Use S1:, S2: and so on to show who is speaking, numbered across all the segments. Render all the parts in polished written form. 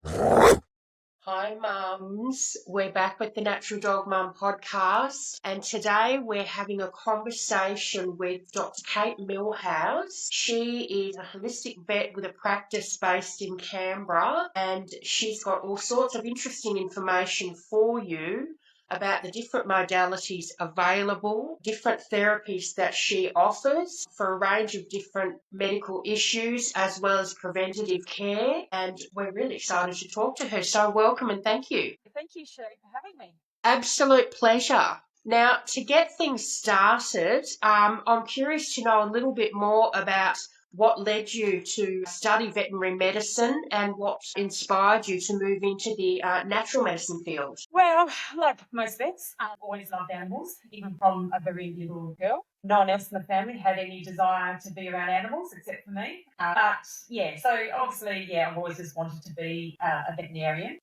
S1: Hi, mums. We're back with the Natural Dog Mum podcast, and today we're having a conversation with Dr. Kate Millhouse. She is a holistic vet with a practice based in Canberra, and she's got all sorts of interesting information for you about the different modalities available, different therapies that she offers for a range of different medical issues, as well as preventative care. And we're really excited to talk to her. So, welcome and thank you.
S2: Thank you, Sherry, for having me.
S1: Absolute pleasure. Now, to get things started, I'm curious to know a little bit more about what led you to study veterinary medicine and what inspired you to move into the natural medicine field.
S2: Well, like most vets, I've always loved animals, even from a very little girl. No one else in the family had any desire to be around animals except for me. But yeah, so obviously, I've always just wanted to be a veterinarian.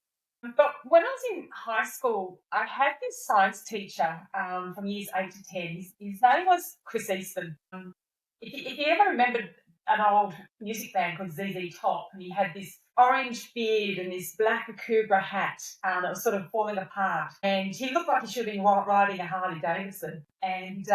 S2: But when I was in high school, I had this science teacher from years 8 to 10. His name was Chris Easton. If you ever remembered an old music band called ZZ Top, and he had this orange beard and this black Akubra hat that was sort of falling apart, and he looked like he should have been riding a Harley Davidson. And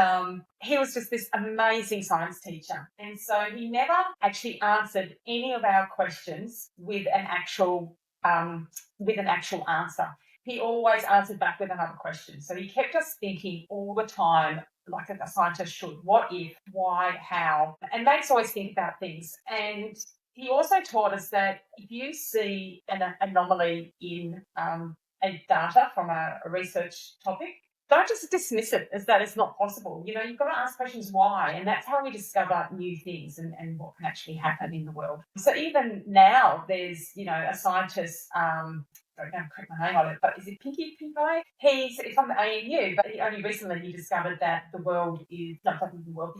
S2: he was just this amazing science teacher, and so he never actually answered any of our questions with an actual answer. He always answered back with another question. So he kept us thinking all the time, like a scientist should. What if, why, how? And makes us always think about things. And he also taught us that if you see an anomaly in a data from a research topic, don't just dismiss it as that it's not possible. You've got to ask questions why, and that's how we discover new things and what can actually happen in the world. So even now, there's, a scientist, I'm going to correct my name on it, but is it Pinky Pie? He's from the ANU, but only recently he discovered that the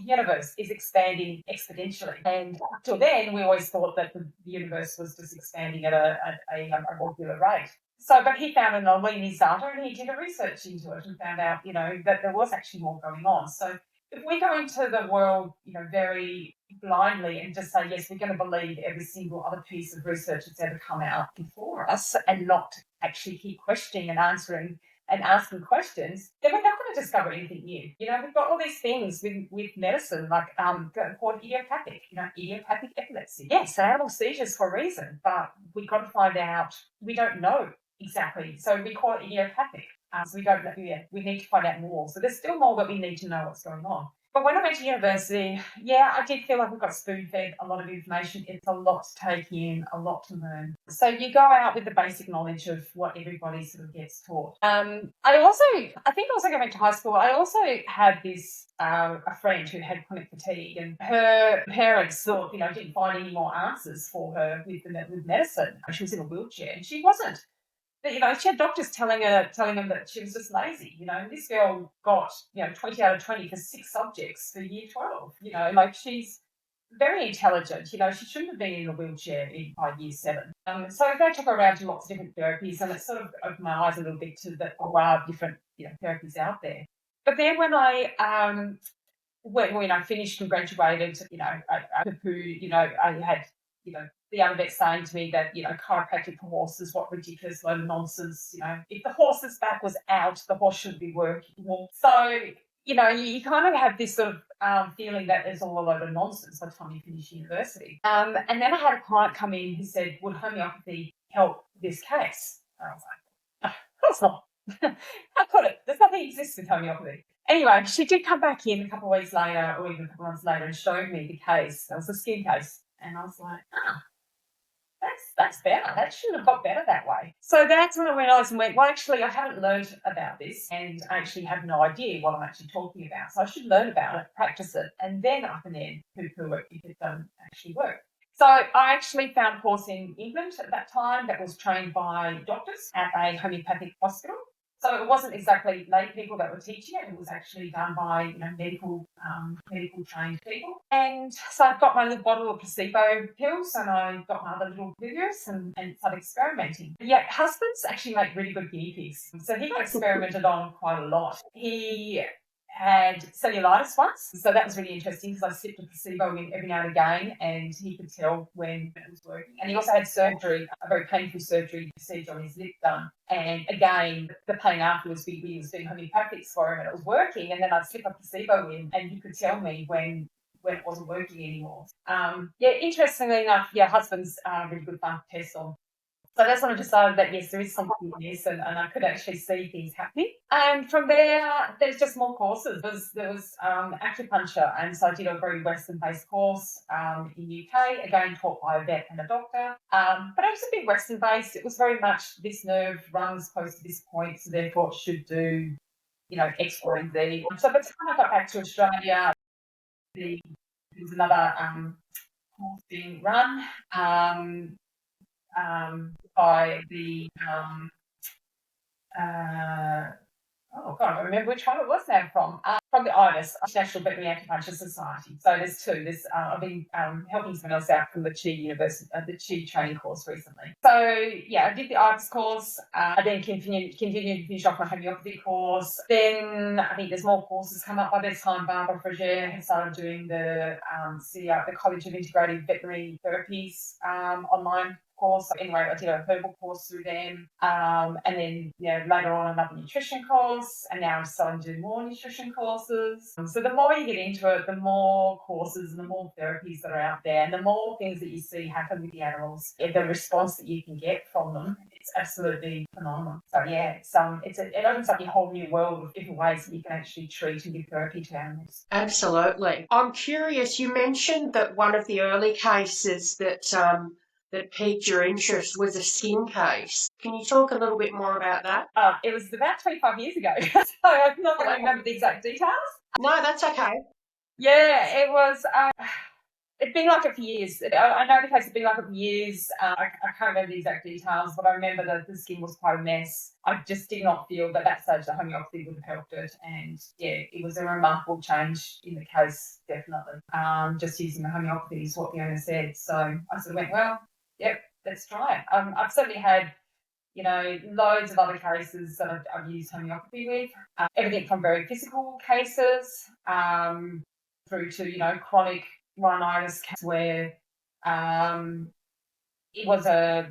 S2: universe is expanding exponentially. And up till then, we always thought that the universe was just expanding at a regular rate. So, but he found an anomaly in his data and he did a research into it and found out, that there was actually more going on. So if we go into the world, very blindly and just say, yes, we're going to believe every single other piece of research that's ever come out before us and not actually keep questioning and answering and asking questions, then we're not going to discover anything new. We've got all these things with medicine, like called idiopathic, idiopathic epilepsy. Yes, animal seizures for a reason, but we've got to find out, we don't know exactly. So we call it idiopathic. So we don't know yet. We need to find out more. So there's still more that we need to know what's going on. But when I went to university, I did feel like we got spoon-fed a lot of information. It's a lot to take in, a lot to learn. So you go out with the basic knowledge of what everybody sort of gets taught. I think also going back to high school, I also had this a friend who had chronic fatigue, and her parents thought, didn't find any more answers for her with medicine. She was in a wheelchair, and she wasn't. But, she had doctors telling them that she was just lazy. This girl got, 20 out of 20 for 6 subjects for year 12. She's very intelligent. She shouldn't have been in a wheelchair by year 7. So they took her around to lots of different therapies, and it sort of opened my eyes a little bit to the wild different, therapies out there. But then when I finished and graduated, I had, the other vet saying to me that, chiropractic for horses, what ridiculous load of nonsense. If the horse's back was out, the horse shouldn't be working. So, you kind of have this sort of feeling that there's all a load of nonsense by the time you finish university. And then I had a client come in who said, would homeopathy help this case? And I was like, oh, that's not. How could it? There's nothing exists with homeopathy. Anyway, she did come back in a couple of weeks later, or even a couple of months later, and showed me the case. That was a skin case. And I was like, that's better. That should have got better that way. So that's when I realised and went, well, actually, I haven't learned about this, and I actually have no idea what I'm actually talking about. So I should learn about it, practice it, and then I can then poo-poo it if it doesn't actually work. So I actually found a course in England at that time that was trained by doctors at a homeopathic hospital. So it wasn't exactly lay people that were teaching it. It was actually done by medical trained people. And so I've got my little bottle of placebo pills, and I've got my other little figures and started experimenting. Yeah, husbands actually make really good guinea pigs. So he got experimented on quite a lot. He had cellulitis once. So that was really interesting because I slipped a placebo in every now and again, and he could tell when it was working. And he also had surgery, a very painful surgery procedure on his lip done. And again, the pain afterwards, we was doing homeopathics for him and it was working. And then I'd slip a placebo in and he could tell me when it wasn't working anymore. Interestingly enough, husband's really good fun to test on. So that's when I decided that, yes, there is something in this, and I could actually see things happening. And from there's just more courses. There was acupuncture, and so I did a very Western-based course in UK, again taught by a vet and a doctor. But it was a bit Western-based. It was very much this nerve runs close to this point, so therefore it should do, X, Y, and Z. So by the time I got back to Australia, there was another course being run. By the I can't remember which one it was now from the IVIS, International Veterinary Acupuncture Society. So there's two. I've been helping someone else out from the Chi University, the Chi training course recently. So I did the IVIS course. I then continued to finish off my homeopathy course. Then I think there's more courses come up by this time. Barbara Frazier has started doing the College of Integrative Veterinary Therapies online course. So anyway, I did a herbal course through them, and then later on another nutrition course, and now I'm starting to do more nutrition courses. So the more you get into it, the more courses and the more therapies that are out there, and the more things that you see happen with the animals, and the response that you can get from them, it's absolutely phenomenal. So it opens up a whole new world of different ways that you can actually treat and give therapy to animals.
S1: Absolutely. I'm curious, you mentioned that one of the early cases that piqued your interest was a skin case. Can you talk a little bit more about that?
S2: It was about 25 years ago, so I'm not going to remember the exact details.
S1: No, that's okay.
S2: Yeah, it was. It'd been like it for years. I know the case had been like it for years. I can't remember the exact details, but I remember that the skin was quite a mess. I just did not feel that stage the homeopathy would have helped it. And it was a remarkable change in the case, definitely. Just using the homeopathy is what the owner said. So I sort of went, well, yep, let's try it. I've certainly had, loads of other cases that I've used homeopathy with. Everything from very physical cases through to, chronic rhinitis where it was a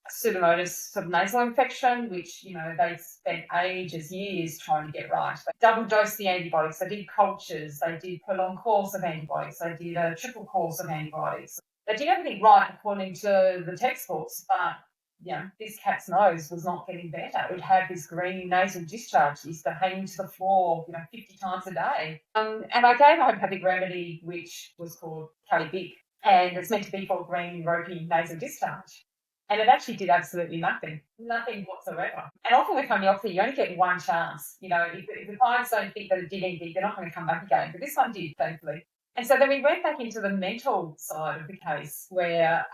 S2: pseudomonas sort of nasal infection, which, they spent ages, years trying to get right. They double dosed the antibiotics, they did cultures, they did prolonged course of antibiotics, they did a triple course of antibiotics. They did everything right according to the textbooks, but this cat's nose was not getting better. It would have this green nasal discharge. It used to hang to the floor, 50 times a day. And I gave a homeopathic remedy, which was called K-Big, and it's meant to be for green, ropey nasal discharge. And it actually did absolutely nothing whatsoever. And often with homeopathy, you only get one chance. If the clients don't think that it did anything, they're not going to come back again. But this one did, thankfully. And so then we went back into the mental side of the case where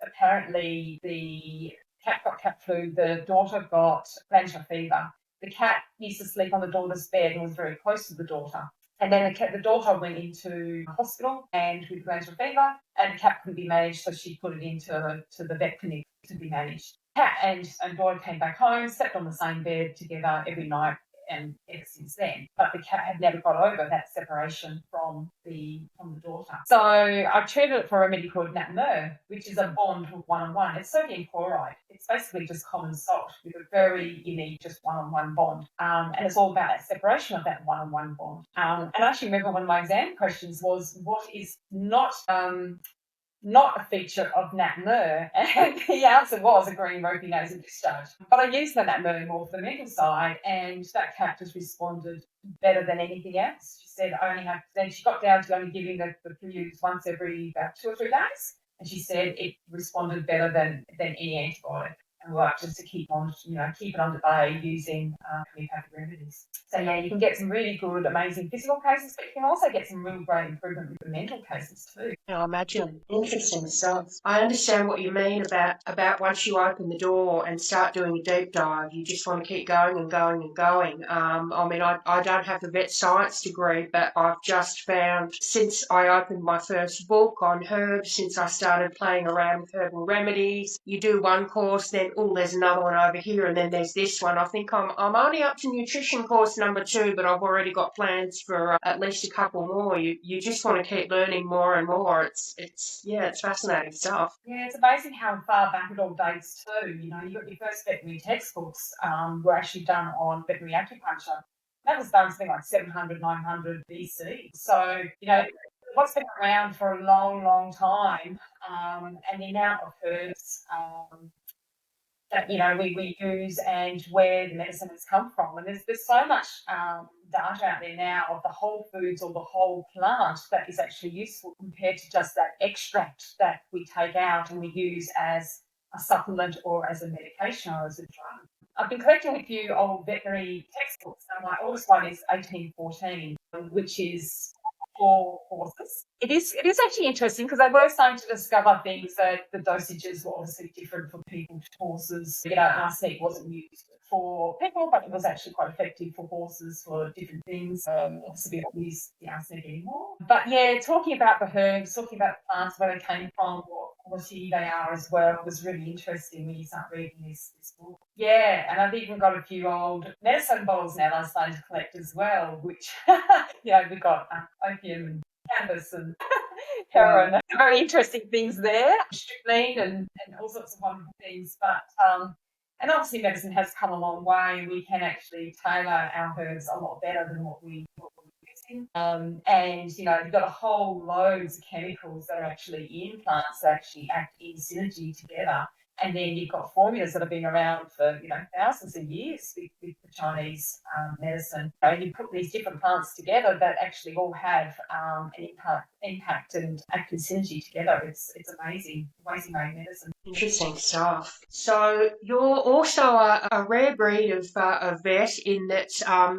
S2: apparently the cat got cat flu, the daughter got glandular fever. The cat used to sleep on the daughter's bed and was very close to the daughter. And then the daughter went into hospital and with glandular fever, and the cat couldn't be managed, so she put it into the vet clinic to be managed. Cat and daughter came back home, slept on the same bed together every night, and ever since then. But the cat had never got over that separation from the daughter. So I treated it for a remedy called Nat-Mer, which is a bond with one-on-one. It's sodium chloride. It's basically just common salt with a very unique just one-on-one bond. And it's all about that separation of that one-on-one bond. And I actually remember one of my exam questions was, what is not a feature of Nat-Mer? And the answer was a green ropey nasal discharge. But I used the Nat-Mer more for the mental side, and that cat just responded better than anything else. She said then she got down to only giving the periods once every about 2 or 3 days, and she said it responded better than any antibiotic. And work just to keep it under bay using homeopathic remedies. So you can get some really good, amazing physical cases, but you can also get some real great improvement with the mental cases too.
S1: I imagine. Interesting stuff. I understand what you mean about once you open the door and start doing a deep dive, you just want to keep going and going and going. I don't have the vet science degree, but I've just found since I opened my first book on herbs, since I started playing around with herbal remedies, you do one course, then oh, there's another one over here, and then there's this one. I think I'm only up to nutrition course number 2, but I've already got plans for at least a couple more. You just want to keep learning more and more. It's fascinating stuff.
S2: Yeah, it's amazing how far back it all dates too. You know, your first veterinary textbooks were actually done on veterinary acupuncture. That was done something like 700, 900 BC. So, you know, what's been around for a long, long time, and the amount of herbs that, you know, we use and where the medicine has come from. And there's so much data out there now of the whole foods or the whole plant that is actually useful compared to just that extract that we take out and we use as a supplement or as a medication or as a drug. I've been collecting a few old veterinary textbooks, and my oldest one is 1814, which is for horses. It is actually interesting because they were starting to discover things that the dosages were obviously different for people to horses. You know, arsenic wasn't used for people, but it was actually quite effective for horses for different things. Obviously, we don't use the arsenic anymore. But yeah, talking about the herbs, talking about the plants, where they came from, what quality they are as well, was really interesting when you start reading this book. Yeah, and I've even got a few old medicine bottles now that I'm starting to collect as well, which, you know, we've got opium and cannabis and heroin. Very interesting things there. Strychnine and all sorts of wonderful things. But and obviously medicine has come a long way. We can actually tailor our herbs a lot better than what we're using. And, you know, you've got a whole loads of chemicals that are actually in plants that actually act in synergy together. And then you've got formulas that have been around for, you know, thousands of years with the Chinese medicine. You know, you put these different plants together that actually all have an impact and act in synergy together. It's amazing made medicine.
S1: Interesting stuff. So you're also a rare breed of vet in that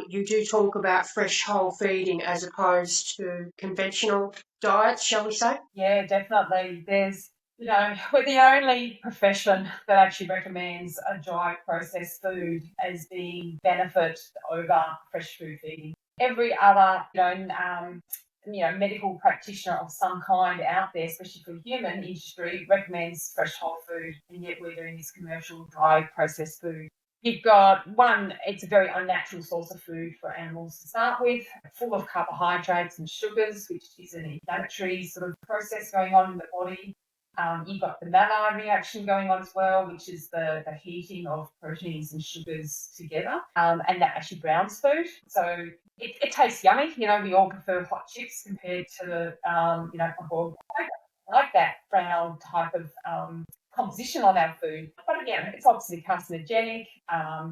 S1: you do talk about fresh whole feeding as opposed to conventional diets, shall we say?
S2: Yeah, definitely. You know, we're the only profession that actually recommends a dry processed food as being benefit over fresh food feeding. Every other, medical practitioner of some kind out there, especially for the human industry, recommends fresh whole food, and yet we're doing this commercial dry processed food. You've got one, it's a very unnatural source of food for animals to start with, full of carbohydrates and sugars, which is an inflammatory sort of process going on in the body. You've got the Maillard reaction going on as well, which is the heating of proteins and sugars together, and that actually browns food. So it tastes yummy. You know, we all prefer hot chips compared to, a boiled potato. I like that brown type of composition on our food. But again, it's obviously carcinogenic.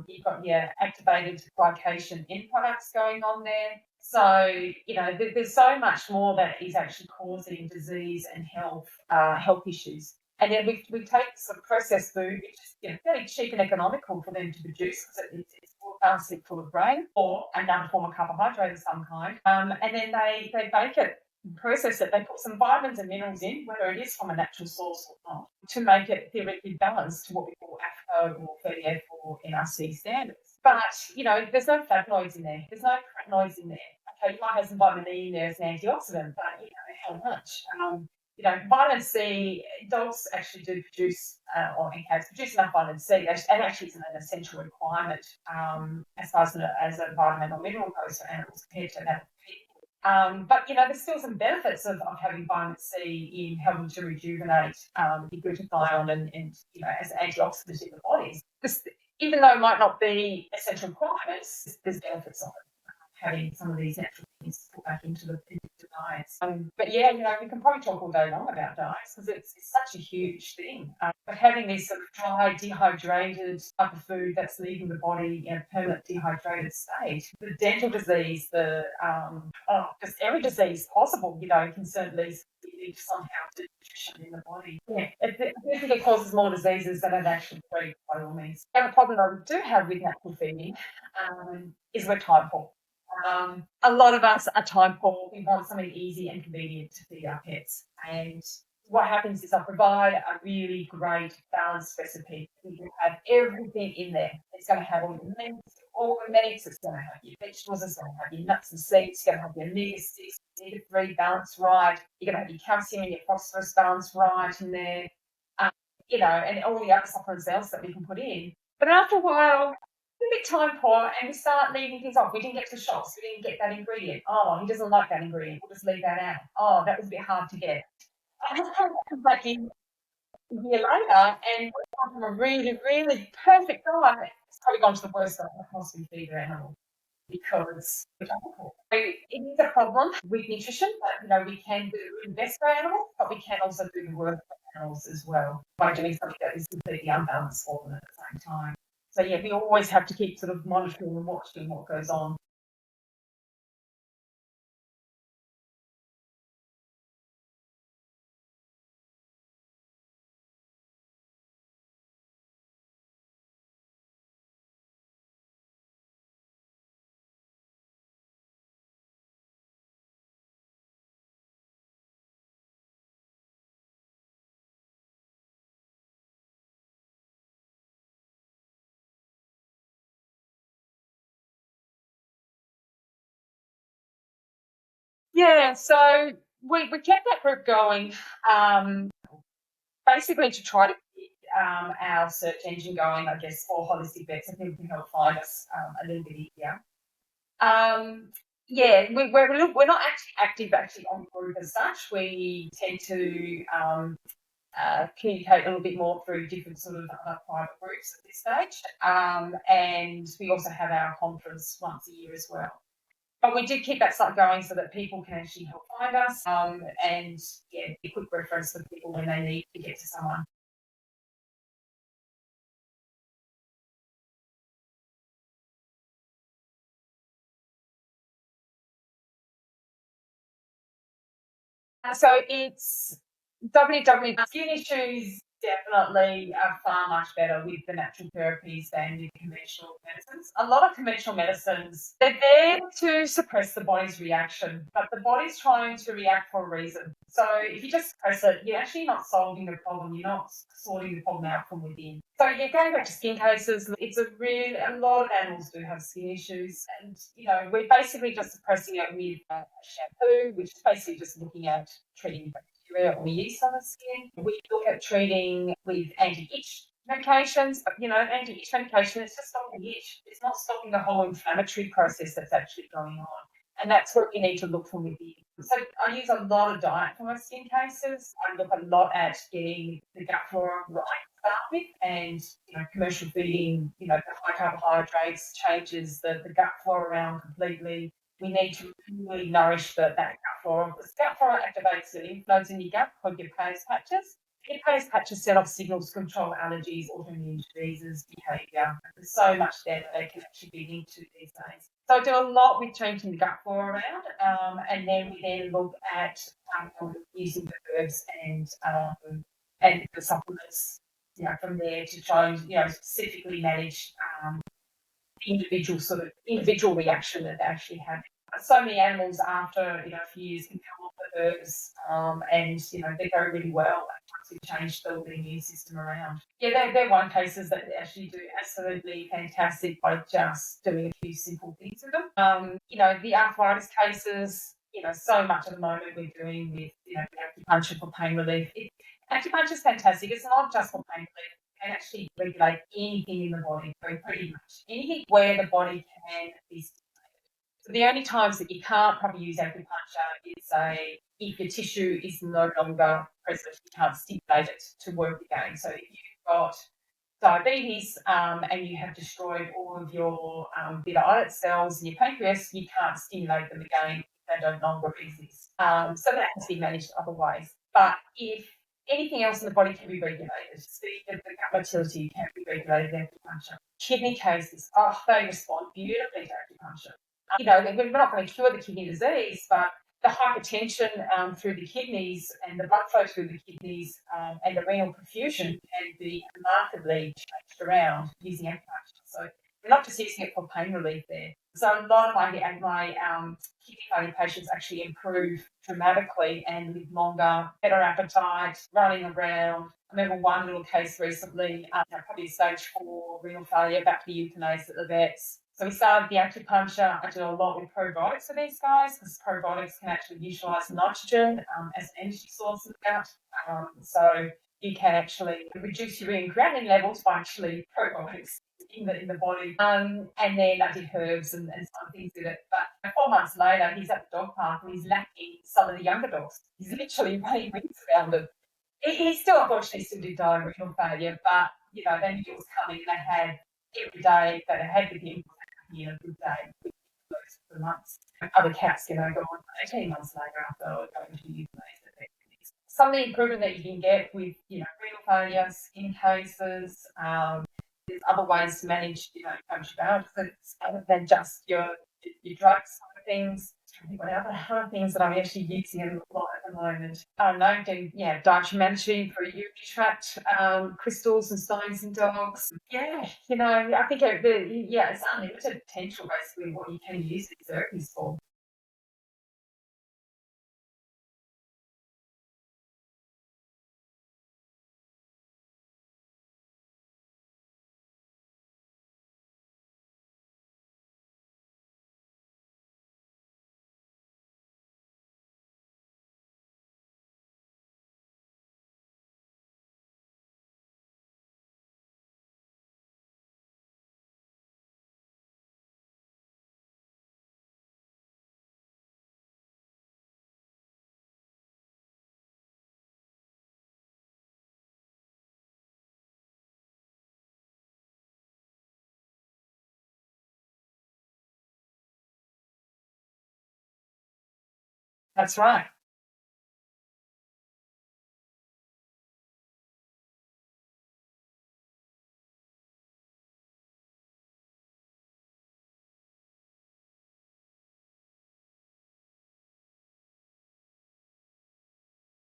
S2: You've got your activated glycation end products going on there. So, you know, there's so much more that is actually causing disease and health issues. And then we take some processed food, which is, you know, fairly cheap and economical for them to produce because it's arsenic full of grain or another form of carbohydrate of some kind. And then they bake it, process it. They put some vitamins and minerals in, whether it is from a natural source or not, to make it theoretically balanced to what we call AFCO or 30F or NRC standards. But, you know, there's no flavonoids in there. There's no carotenoids in there. Okay, you might have some vitamin E in there as an antioxidant, but, you know, how much? You know, vitamin C, dogs actually do produce, or in cats, produce enough vitamin C, and actually it's an essential requirement as far as a vitamin or mineral goes for animals compared to that of people. But, you know, there's still some benefits of having vitamin C in helping to rejuvenate the glutathione and, you know, as an antioxidant in the body. Even though it might not be essential requirements, there's benefits of it, having some of these natural things put back into diets. But yeah, you know, we can probably talk all day long about diets because it's such a huge thing. But having this sort of dry, dehydrated type of food that's leaving the body in a permanent dehydrated state, the dental disease, just every disease possible, you know, can certainly lead somehow to nutrition in the body. Yeah, it causes more diseases than it actually treats, by all means. The other problem that we do have with natural feeding is we're time poor. A lot of us are time poor. We want something easy and convenient to feed our pets. And what happens is I provide a really great balanced recipe. You can have everything in there. It's going to have all your organics, it's going to have your vegetables, it's going to have your nuts and seeds, it's going to have your omega-6, omega-3 balance right. You're going to have your calcium and your phosphorus balance right in there. and all the other supplements else that we can put in. But after a while, we're a bit time poor and we start leaving things off. We didn't get to shops, we didn't get that ingredient. Oh, he doesn't like that ingredient, we'll just leave that out. Oh, that was a bit hard to get. I just come back in a year later and we've gone from a really, really perfect diet. It's probably gone to the worst diet I can possibly feed our animal because so it is a problem with nutrition, but we can do the best for animals, but we can also do the worst for animals as well by doing something that is completely unbalanced for them at the same time. So yeah, we always have to keep sort of monitoring and watching what goes on. Yeah, so we kept that group going basically to try to keep our search engine going, I guess, for holistic vets so people can help find us a little bit easier. Yeah, we're not active on the group as such. We tend to communicate a little bit more through different sort of private groups at this stage. And we also have our conference once a year as well. But we did keep that site going so that people can actually help find us and yeah, a quick reference for people when they need to get to someone. So it's skin issues definitely are far much better with the natural therapies than with conventional medicines. A lot of conventional medicines, they're there to suppress the body's reaction, but the body's trying to react for a reason. So if you just suppress it, you're actually not solving the problem, you're not sorting the problem out from within. So yeah, going back to skin cases, a lot of animals do have skin issues, and we're basically just suppressing it with a shampoo, which is basically just looking at treating bacteria or yeast on the skin. We look at treating with anti-itch medications, but anti-itch medication is just stopping the itch. It's not stopping the whole inflammatory process that's actually going on. And that's what we need to look for within. So I use a lot of diet for my skin cases. I look a lot at getting the gut flora right to start with, and commercial feeding, the high carbohydrates changes the gut flora around completely. We need to really nourish that gut flora. Because gut flora activates the lymph nodes in your gut called your Peyer's patches. Your Peyer's patches set off signals to control allergies, autoimmune diseases, behaviour. There's so much there that they can actually be linked to these days. So I do a lot with changing the gut flora around, and then we then look at using the herbs and the supplements, from there to try and specifically manage individual reaction that they actually have. So many animals after a few years can come off the herbs, and they go really well once we change the immune system around. Yeah, they're one cases that they actually do absolutely fantastic by just doing a few simple things with them. The arthritis cases, so much at the moment we're doing with acupuncture for pain relief. Acupuncture is fantastic. It's not just for pain relief. Can actually regulate anything in the body, pretty much anything where the body can be stimulated. So the only times that you can't probably use acupuncture is if your tissue is no longer present, you can't stimulate it to work again. So if you've got diabetes and you have destroyed all of your beta islet cells in your pancreas, you can't stimulate them again. They no longer exist. So that has to be managed other ways. But if anything else in the body can be regulated, speed of the gut motility can be regulated with acupuncture. Kidney cases, they respond beautifully to acupuncture. We're not going to cure the kidney disease, but the hypertension through the kidneys and the blood flow through the kidneys and the renal perfusion can be remarkably changed around using acupuncture. So we're not just using it for pain relief there. So a lot of my kidney failure patients actually improve dramatically and live longer, better appetite, running around. I remember one little case recently, probably stage 4 renal failure, about to be euthanized at the vets. So we started the acupuncture. I do a lot with probiotics for these guys because probiotics can actually utilise nitrogen as an energy source in the gut. So you can actually reduce urine creatinine levels by actually probiotics in the body. And then I did herbs and some things with it. But 4 months later, he's at the dog park and he's lapping some of the younger dogs. He's literally running rings around them. He still, unfortunately, still did die of renal failure, but, they knew it was coming. They had every day that they had with him, a good day for months. Other cats, go on 18 months later after going to euthanasia. Some of the improvement that you can get with, renal failure, skin cases, there's other ways to manage, antibiotics other than just your drugs sort of things. I think what other things that I'm actually using a lot at the moment. I don't know, doing dietary management for urinary tract, crystals and stones in dogs. Yeah, I think it's unlimited potential basically what you can use these therapies for. That's right.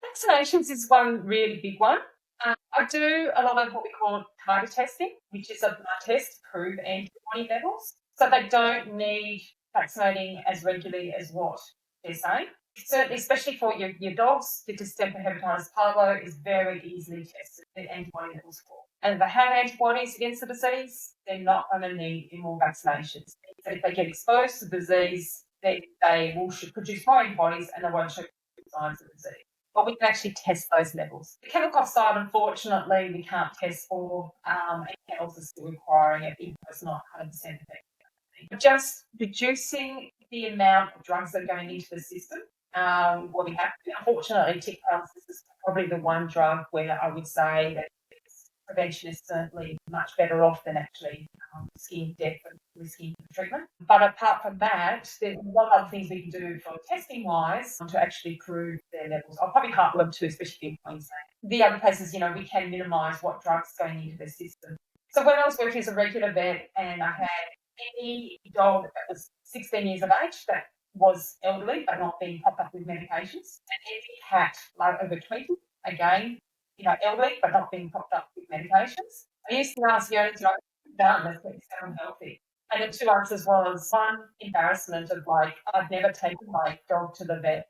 S2: Vaccinations is one really big one. I do a lot of what we call titer testing, which is a blood test to prove antibody levels. So they don't need vaccinating as regularly as what they're saying. Certainly, especially for your dogs, the distemper hepatitis parvo is very easily tested, the antibody levels for. And if they have antibodies against the disease, they're not going to need any more vaccinations. So if they get exposed to the disease, then they will produce more antibodies and they won't show signs of the disease. But we can actually test those levels. The chemical side, unfortunately, we can't test for, and chemicals are still requiring it because it's not 100% effective. Just reducing the amount of drugs that are going into the system. What we have, unfortunately, tick paralysis is probably the one drug where I would say that prevention is certainly much better off than actually risking death and risking treatment. But apart from that, there's a lot of other things we can do for testing wise to actually prove their levels. I'll probably Heartworm too, especially in Queensland. The other places, we can minimise what drugs going into the system. So when I was working as a regular vet and I had any dog that was 16 years of age that was elderly but not being popped up with medications, and every cat over 20, again, elderly but not being popped up with medications. I used to ask the owners, done, that's what sound healthy. And the two answers was one, embarrassment of I've never taken my dog to the vet,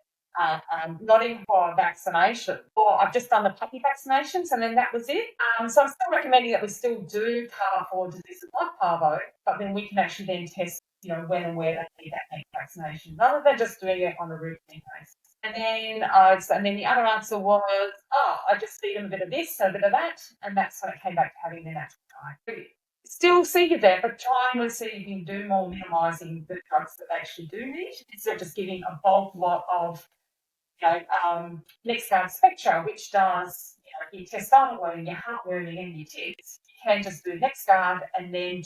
S2: not even for a vaccination, or I've just done the puppy vaccinations and then that was it. So I'm still recommending that we still do cover for diseases like parvo, but then we can actually then test, when and where they need that vaccination, rather than just doing it on a routine basis. And then the other answer was, I just feed them a bit of this, a bit of that, and that's when it came back to having their natural diet. Still see you there, but try and see if you can do more minimising the drugs that they actually do need, instead of just giving a bulk lot of, NextGuard Spectra, which does, your testosterone, your heartworming, and your ticks. You can just do NextGuard and then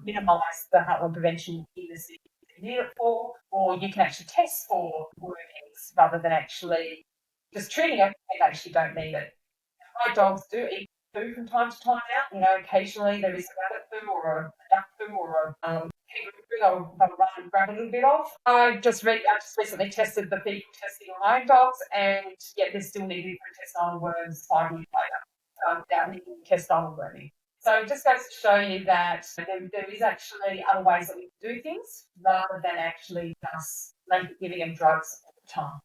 S2: minimise the heartworm prevention in the city you need it for, or you can actually test for wormings rather than actually just treating it. They actually don't need it. My dogs do eat poo from time to time out. Occasionally there is a rabbit poo or a duck poo or a kangaroo poo they'll run and grab a little bit of. I just recently tested the fecal testing on my own dogs, and they're still needing intestinal worms 5 years later without needing intestinal worming. So it just goes to show you that there is actually other ways that we can do things rather than actually just giving them drugs all the time.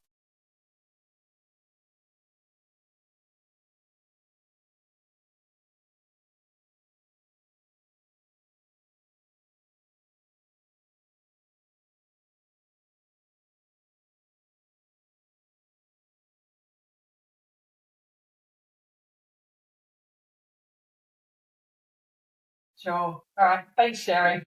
S2: Sure. All right. Thanks, Sherry.